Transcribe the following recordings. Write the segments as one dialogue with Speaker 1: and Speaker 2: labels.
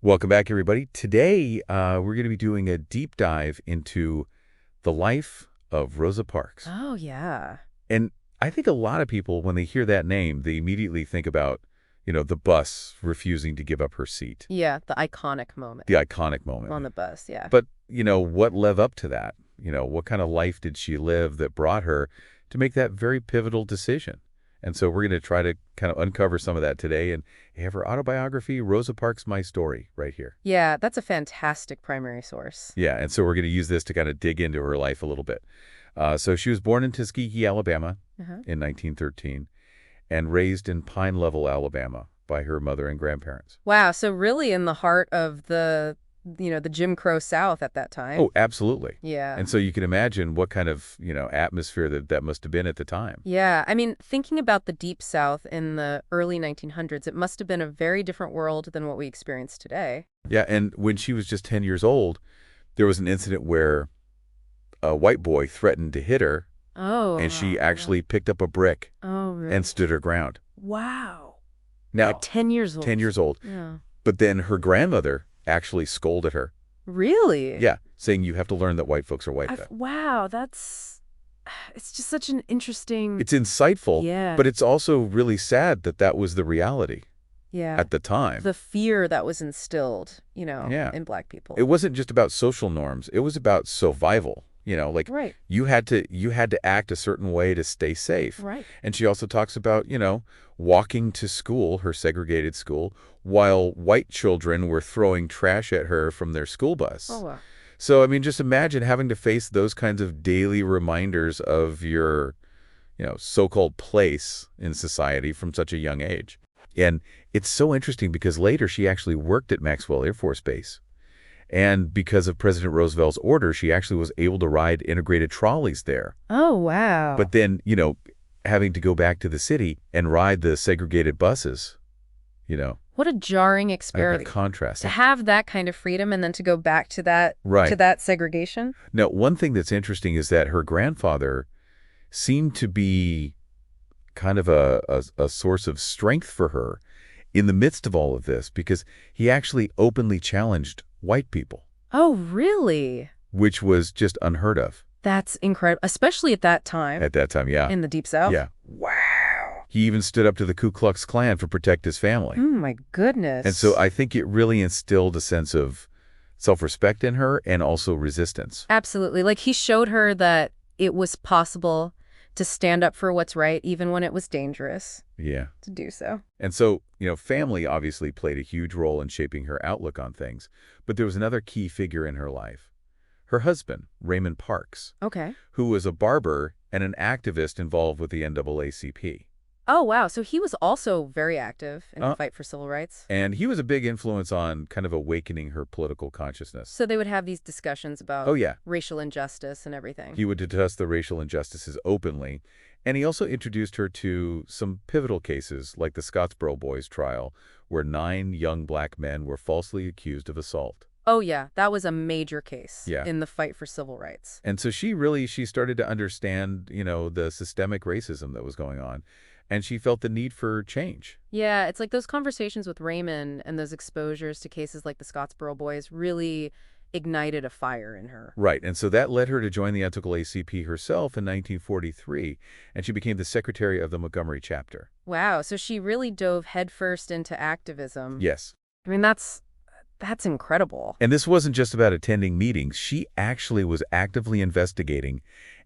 Speaker 1: Welcome back, everybody. Today, we're going to be doing a deep dive into the life of Rosa Parks.
Speaker 2: Oh, yeah.
Speaker 1: And I think a lot of people, when they hear that name, they immediately think about, the bus refusing to give up her seat.
Speaker 2: Yeah, the iconic moment
Speaker 1: The iconic moment.
Speaker 2: on the bus, yeah.
Speaker 1: But, what led up to that? What kind of life did she live that brought her to make that very pivotal decision? And so we're going to try to kind of uncover some of that today and have her autobiography, Rosa Parks, My Story, right here.
Speaker 2: Yeah, that's a fantastic primary source.
Speaker 1: Yeah, and so we're going to use this to kind of dig into her life a little bit. So she was born in Tuskegee, Alabama in 1913 and raised in Pine Level, Alabama by her mother and grandparents.
Speaker 2: Wow, so really in the heart of the Jim Crow South at that time.
Speaker 1: Oh, absolutely.
Speaker 2: Yeah.
Speaker 1: And so you can imagine what kind of, atmosphere that must have been at the time.
Speaker 2: Yeah, I mean, thinking about the Deep South in the early 1900s, it must have been a very different world than what we experience today.
Speaker 1: Yeah, and when she was just 10 years old, there was an incident where a white boy threatened to hit her.
Speaker 2: Oh.
Speaker 1: And she actually picked up a brick
Speaker 2: really?
Speaker 1: and stood her ground.
Speaker 2: Wow.
Speaker 1: Now,
Speaker 2: At 10 years old.
Speaker 1: 10 years old.
Speaker 2: Yeah.
Speaker 1: But then her grandmother actually scolded her.
Speaker 2: Really?
Speaker 1: Yeah, saying you have to learn that white folks are white.
Speaker 2: Wow, it's just such an interesting...
Speaker 1: It's insightful,
Speaker 2: Yeah.
Speaker 1: but it's also really sad that that was the reality
Speaker 2: Yeah.
Speaker 1: at the time.
Speaker 2: The fear that was instilled,
Speaker 1: Yeah.
Speaker 2: in Black people.
Speaker 1: It wasn't just about social norms. It was about survival.
Speaker 2: Right.
Speaker 1: you had to act a certain way to stay safe.
Speaker 2: Right.
Speaker 1: And she also talks about, walking to school, her segregated school, while white children were throwing trash at her from their school bus.
Speaker 2: Oh, wow.
Speaker 1: So, I mean, just imagine having to face those kinds of daily reminders of your, so-called place in society from such a young age. And it's so interesting because later she actually worked at Maxwell Air Force Base. And because of President Roosevelt's order, she actually was able to ride integrated trolleys there.
Speaker 2: Oh, wow.
Speaker 1: But then, having to go back to the city and ride the segregated buses,
Speaker 2: What a jarring
Speaker 1: a
Speaker 2: experience.
Speaker 1: contrast.
Speaker 2: To have that kind of freedom and then to go back to that
Speaker 1: Right.
Speaker 2: to that segregation.
Speaker 1: Now, one thing that's interesting is that her grandfather seemed to be kind of a source of strength for her in the midst of all of this because he actually openly challenged white people,
Speaker 2: Oh, really?
Speaker 1: which was just unheard of
Speaker 2: That's incredible, especially at that time
Speaker 1: at that time. Yeah.
Speaker 2: in the Deep South.
Speaker 1: Yeah.
Speaker 2: Wow.
Speaker 1: He even stood up to the Ku Klux Klan to protect his family.
Speaker 2: Oh, my goodness.
Speaker 1: And so I think it really instilled a sense of self-respect in her and also resistance.
Speaker 2: Absolutely. Like, he showed her that it was possible to stand up for what's right, even when it was dangerous
Speaker 1: Yeah.
Speaker 2: to do so.
Speaker 1: And so, family obviously played a huge role in shaping her outlook on things. But there was another key figure in her life. Her husband, Raymond Parks,
Speaker 2: Okay.
Speaker 1: who was a barber and an activist involved with the NAACP.
Speaker 2: Oh, wow. So he was also very active in the
Speaker 1: Uh,
Speaker 2: fight for civil rights.
Speaker 1: And he was a big influence on kind of awakening her political consciousness.
Speaker 2: So they would have these discussions about
Speaker 1: Oh, yeah.
Speaker 2: racial injustice and everything.
Speaker 1: He would discuss the racial injustices openly. And he also introduced her to some pivotal cases like the Scottsboro Boys trial, where 9 young black men were falsely accused of assault.
Speaker 2: Oh, yeah. That was a major case
Speaker 1: Yeah.
Speaker 2: in the fight for civil rights.
Speaker 1: And so she started to understand, the systemic racism that was going on. And she felt the need for change.
Speaker 2: Yeah, it's like those conversations with Raymond and those exposures to cases like the Scottsboro Boys really ignited a fire in her.
Speaker 1: Right. And so that led her to join the NAACP herself in 1943, and she became the secretary of the Montgomery chapter.
Speaker 2: Wow, so she really dove headfirst into activism.
Speaker 1: Yes.
Speaker 2: I mean, that's incredible.
Speaker 1: And this wasn't just about attending meetings. She actually was actively investigating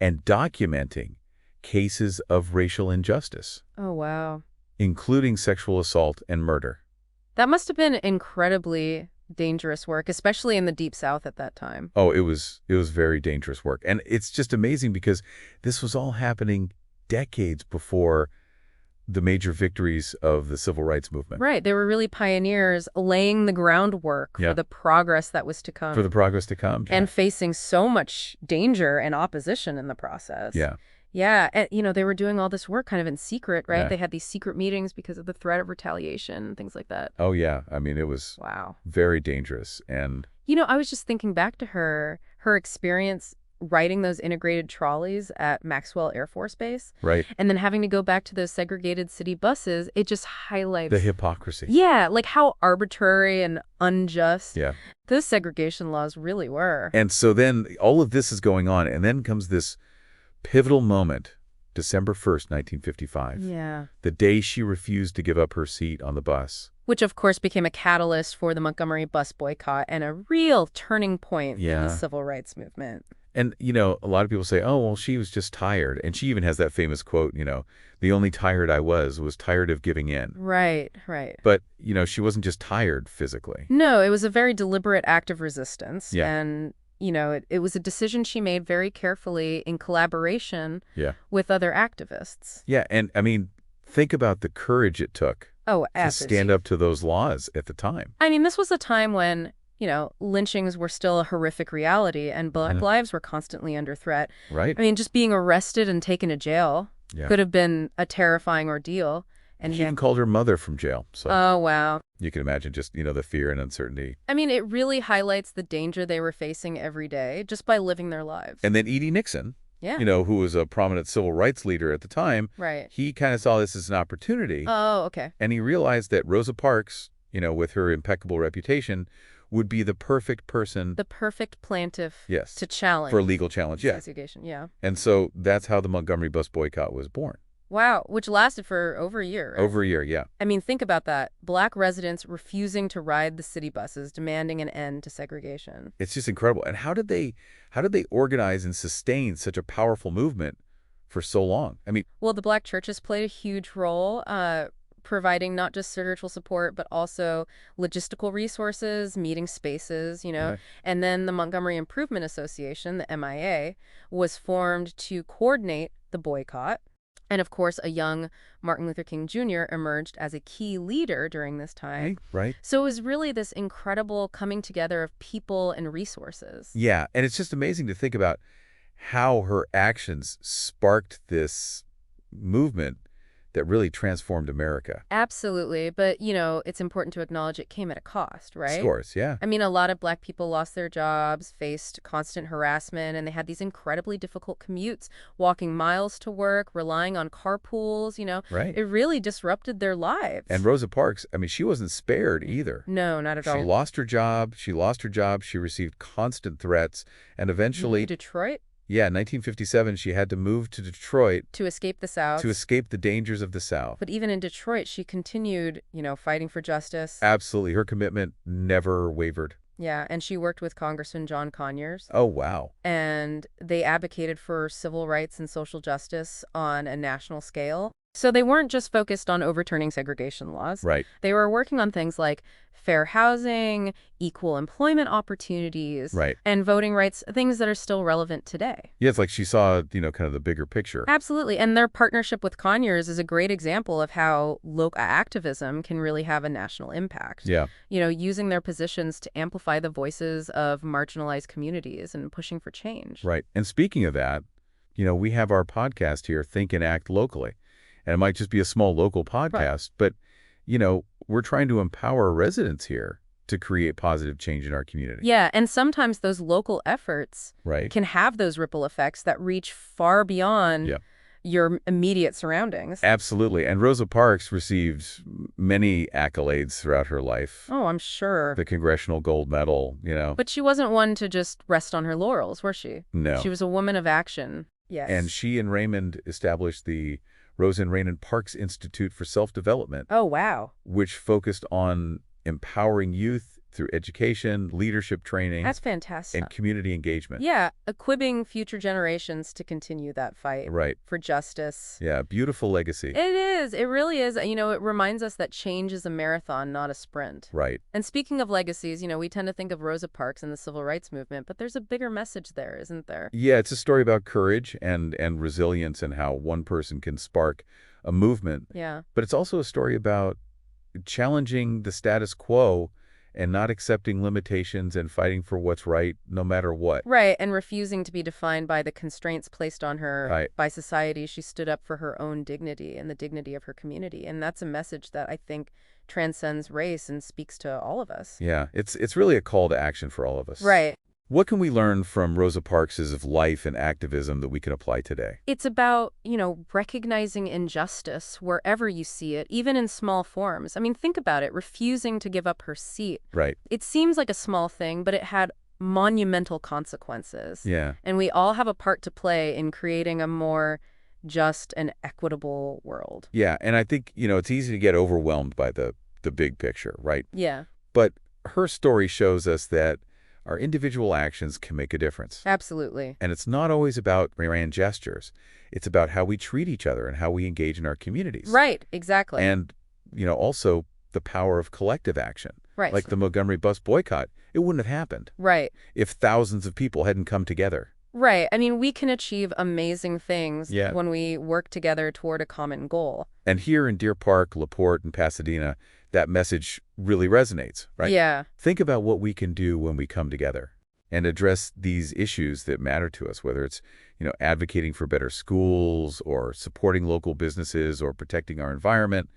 Speaker 1: and documenting cases of racial injustice,
Speaker 2: Oh, wow.
Speaker 1: including sexual assault and murder.
Speaker 2: That must have been incredibly dangerous work, especially in the Deep South at that time.
Speaker 1: Oh, it was very dangerous work. And it's just amazing because this was all happening decades before the major victories of the civil rights movement.
Speaker 2: Right. They were really pioneers laying the groundwork
Speaker 1: Yeah.
Speaker 2: for the progress that was to come.
Speaker 1: For the progress to come.
Speaker 2: And facing so much danger and opposition in the process.
Speaker 1: Yeah.
Speaker 2: Yeah. And, they were doing all this work kind of in secret, right?
Speaker 1: Yeah.
Speaker 2: They had these secret meetings because of the threat of retaliation and things like that.
Speaker 1: Oh, yeah. I mean, it was
Speaker 2: Wow.
Speaker 1: very dangerous. And
Speaker 2: I was just thinking back to her experience riding those integrated trolleys at Maxwell Air Force Base,
Speaker 1: Right.
Speaker 2: and then having to go back to those segregated city buses, it just highlights
Speaker 1: The hypocrisy.
Speaker 2: yeah, like how arbitrary and unjust
Speaker 1: Yeah.
Speaker 2: those segregation laws really were.
Speaker 1: And so then all of this is going on, and then comes this pivotal moment, December 1st, 1955,
Speaker 2: Yeah.
Speaker 1: the day she refused to give up her seat on the bus.
Speaker 2: Which, of course, became a catalyst for the Montgomery Bus Boycott and a real turning point in the
Speaker 1: Yeah.
Speaker 2: civil rights movement.
Speaker 1: And, a lot of people say, oh, well, she was just tired. And she even has that famous quote, the only tired I was tired of giving in.
Speaker 2: Right, right.
Speaker 1: But, she wasn't just tired physically.
Speaker 2: No, it was a very deliberate act of resistance.
Speaker 1: Yeah.
Speaker 2: And, it was a decision she made very carefully in collaboration
Speaker 1: Yeah.
Speaker 2: with other activists.
Speaker 1: Yeah. And, think about the courage it took
Speaker 2: Oh,
Speaker 1: to stand up to those laws at the time.
Speaker 2: I mean, this was a time when, lynchings were still a horrific reality and Black lives were constantly under threat.
Speaker 1: Right.
Speaker 2: I mean, just being arrested and taken to jail could have been a terrifying ordeal. And
Speaker 1: She even called her mother from jail. So
Speaker 2: oh, wow.
Speaker 1: you can imagine just, the fear and uncertainty.
Speaker 2: I mean, it really highlights the danger they were facing every day just by living their lives.
Speaker 1: And then Edie Nixon,
Speaker 2: yeah.
Speaker 1: who was a prominent civil rights leader at the time,
Speaker 2: Right.
Speaker 1: he kind of saw this as an opportunity.
Speaker 2: Oh, okay.
Speaker 1: And he realized that Rosa Parks, with her impeccable reputation, would be the perfect person.
Speaker 2: The perfect plaintiff
Speaker 1: Yes.
Speaker 2: to challenge.
Speaker 1: For a legal challenge, yeah.
Speaker 2: Segregation, yeah.
Speaker 1: And so that's how the Montgomery Bus Boycott was born.
Speaker 2: Wow, which lasted for over a year. Right?
Speaker 1: Over a year, yeah.
Speaker 2: I mean, think about that. Black residents refusing to ride the city buses, demanding an end to segregation.
Speaker 1: It's just incredible. And how did they organize and sustain such a powerful movement for so long? I mean,
Speaker 2: well, the Black churches played a huge role, providing not just spiritual support, but also logistical resources, meeting spaces,
Speaker 1: Right.
Speaker 2: And then the Montgomery Improvement Association, the MIA, was formed to coordinate the boycott. And of course, a young Martin Luther King Jr. emerged as a key leader during this time.
Speaker 1: Right.
Speaker 2: So it was really this incredible coming together of people and resources.
Speaker 1: Yeah, and it's just amazing to think about how her actions sparked this movement that really transformed America.
Speaker 2: Absolutely. But, it's important to acknowledge it came at a cost, right?
Speaker 1: Of course, yeah.
Speaker 2: I mean, a lot of Black people lost their jobs, faced constant harassment, and they had these incredibly difficult commutes, walking miles to work, relying on carpools,
Speaker 1: Right.
Speaker 2: It really disrupted their lives.
Speaker 1: And Rosa Parks, she wasn't spared either.
Speaker 2: No, not at all.
Speaker 1: She lost her job. She received constant threats. And eventually,
Speaker 2: Detroit?
Speaker 1: yeah, in 1957, she had to move to Detroit
Speaker 2: To escape the South.
Speaker 1: to escape the dangers of the South.
Speaker 2: But even in Detroit, she continued, fighting for justice.
Speaker 1: Absolutely. Her commitment never wavered.
Speaker 2: Yeah, and she worked with Congressman John Conyers.
Speaker 1: Oh, wow.
Speaker 2: And they advocated for civil rights and social justice on a national scale. So they weren't just focused on overturning segregation laws.
Speaker 1: Right.
Speaker 2: They were working on things like fair housing, equal employment opportunities,
Speaker 1: Right.
Speaker 2: and voting rights, things that are still relevant today.
Speaker 1: Yeah, it's like she saw, kind of the bigger picture.
Speaker 2: Absolutely. And their partnership with Conyers is a great example of how local activism can really have a national impact.
Speaker 1: Yeah.
Speaker 2: Using their positions to amplify the voices of marginalized communities and pushing for change.
Speaker 1: Right. And speaking of that, we have our podcast here, Think and Act Locally. And it might just be a small local podcast, but, we're trying to empower residents here to create positive change in our community.
Speaker 2: Yeah, and sometimes those local efforts
Speaker 1: Right.
Speaker 2: can have those ripple effects that reach far beyond
Speaker 1: Yeah.
Speaker 2: your immediate surroundings.
Speaker 1: Absolutely. And Rosa Parks received many accolades throughout her life.
Speaker 2: Oh, I'm sure.
Speaker 1: The Congressional Gold Medal,
Speaker 2: But she wasn't one to just rest on her laurels, was she?
Speaker 1: No.
Speaker 2: She was a woman of action. Yes.
Speaker 1: And she and Raymond established the Rosa and Raymond Parks Institute for Self-Development,
Speaker 2: oh, wow.
Speaker 1: which focused on empowering youth through education, leadership training,
Speaker 2: That's fantastic.
Speaker 1: and community engagement.
Speaker 2: Yeah, equipping future generations to continue that fight
Speaker 1: Right.
Speaker 2: for justice.
Speaker 1: Yeah, beautiful legacy.
Speaker 2: It is. It really is. It reminds us that change is a marathon, not a sprint.
Speaker 1: Right.
Speaker 2: And speaking of legacies, we tend to think of Rosa Parks and the civil rights movement, but there's a bigger message there, isn't there?
Speaker 1: Yeah, it's a story about courage and resilience and how one person can spark a movement.
Speaker 2: Yeah.
Speaker 1: But it's also a story about challenging the status quo and not accepting limitations and fighting for what's right no matter what.
Speaker 2: Right, and refusing to be defined by the constraints placed on her
Speaker 1: Right.
Speaker 2: by society. She stood up for her own dignity and the dignity of her community. And that's a message that I think transcends race and speaks to all of us.
Speaker 1: Yeah, it's really a call to action for all of us.
Speaker 2: Right.
Speaker 1: What can we learn from Rosa Parks' life and activism that we can apply today?
Speaker 2: It's about, recognizing injustice wherever you see it, even in small forms. I mean, think about it, refusing to give up her seat.
Speaker 1: Right.
Speaker 2: It seems like a small thing, but it had monumental consequences.
Speaker 1: Yeah.
Speaker 2: And we all have a part to play in creating a more just and equitable world.
Speaker 1: Yeah, and I think, it's easy to get overwhelmed by the big picture, right?
Speaker 2: Yeah,
Speaker 1: But her story shows us that our individual actions can make a difference.
Speaker 2: absolutely.
Speaker 1: And it's not always about grand gestures. It's about how we treat each other and how we engage in our communities.
Speaker 2: Right, exactly.
Speaker 1: And, also the power of collective action.
Speaker 2: Right.
Speaker 1: Like the Montgomery Bus Boycott. It wouldn't have happened
Speaker 2: Right.
Speaker 1: if thousands of people hadn't come together.
Speaker 2: Right. I mean, we can achieve amazing things
Speaker 1: Yeah.
Speaker 2: when we work together toward a common goal.
Speaker 1: And here in Deer Park, LaPorte, and Pasadena, that message really resonates, right?
Speaker 2: Yeah.
Speaker 1: Think about what we can do when we come together and address these issues that matter to us, whether it's, advocating for better schools or supporting local businesses or protecting our environment.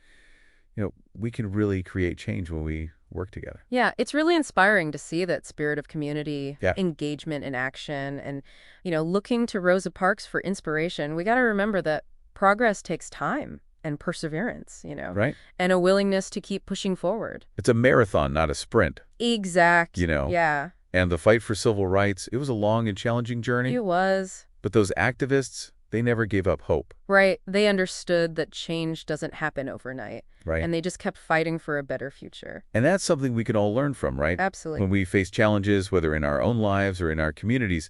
Speaker 1: We can really create change when we work together.
Speaker 2: Yeah, it's really inspiring to see that spirit of community,
Speaker 1: Yeah.
Speaker 2: engagement in action, and, looking to Rosa Parks for inspiration. We got to remember that progress takes time and perseverance,
Speaker 1: Right?
Speaker 2: and a willingness to keep pushing forward.
Speaker 1: It's a marathon, not a sprint.
Speaker 2: Exact.
Speaker 1: Yeah.
Speaker 2: Yeah,
Speaker 1: And the fight for civil rights, it was a long and challenging journey.
Speaker 2: it was.
Speaker 1: But those activists, they never gave up hope.
Speaker 2: Right. They understood that change doesn't happen overnight.
Speaker 1: Right.
Speaker 2: And they just kept fighting for a better future.
Speaker 1: And that's something we can all learn from, right?
Speaker 2: Absolutely.
Speaker 1: When we face challenges, whether in our own lives or in our communities,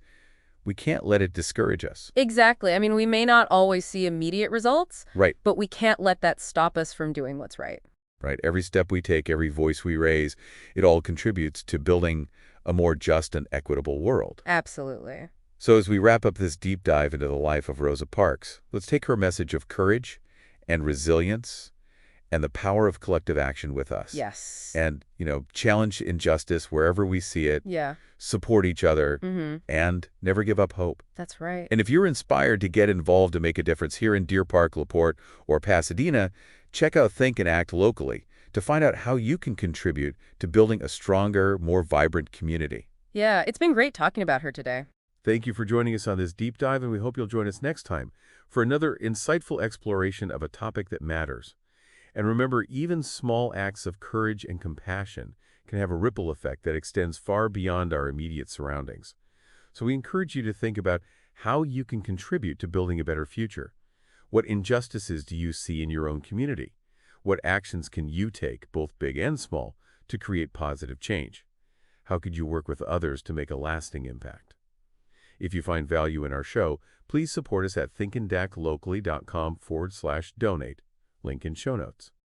Speaker 1: we can't let it discourage us.
Speaker 2: Exactly. I mean, we may not always see immediate results,
Speaker 1: Right.
Speaker 2: but we can't let that stop us from doing what's right.
Speaker 1: Right. Every step we take, every voice we raise, it all contributes to building a more just and equitable world.
Speaker 2: Absolutely.
Speaker 1: So as we wrap up this deep dive into the life of Rosa Parks, let's take her message of courage and resilience and the power of collective action with us.
Speaker 2: Yes.
Speaker 1: And, challenge injustice wherever we see it,
Speaker 2: Yeah.
Speaker 1: support each other,
Speaker 2: Mm-hmm.
Speaker 1: and never give up hope.
Speaker 2: That's right.
Speaker 1: And if you're inspired to get involved to make a difference here in Deer Park, LaPorte, or Pasadena, check out Think and Act locally to find out how you can contribute to building a stronger, more vibrant community.
Speaker 2: Yeah, it's been great talking about her today.
Speaker 1: Thank you for joining us on this deep dive, and we hope you'll join us next time for another insightful exploration of a topic that matters. And remember, even small acts of courage and compassion can have a ripple effect that extends far beyond our immediate surroundings. So we encourage you to think about how you can contribute to building a better future. What injustices do you see in your own community? What actions can you take, both big and small, to create positive change? How could you work with others to make a lasting impact? If you find value in our show, please support us at thinkandactlocally.com/donate. Link in show notes.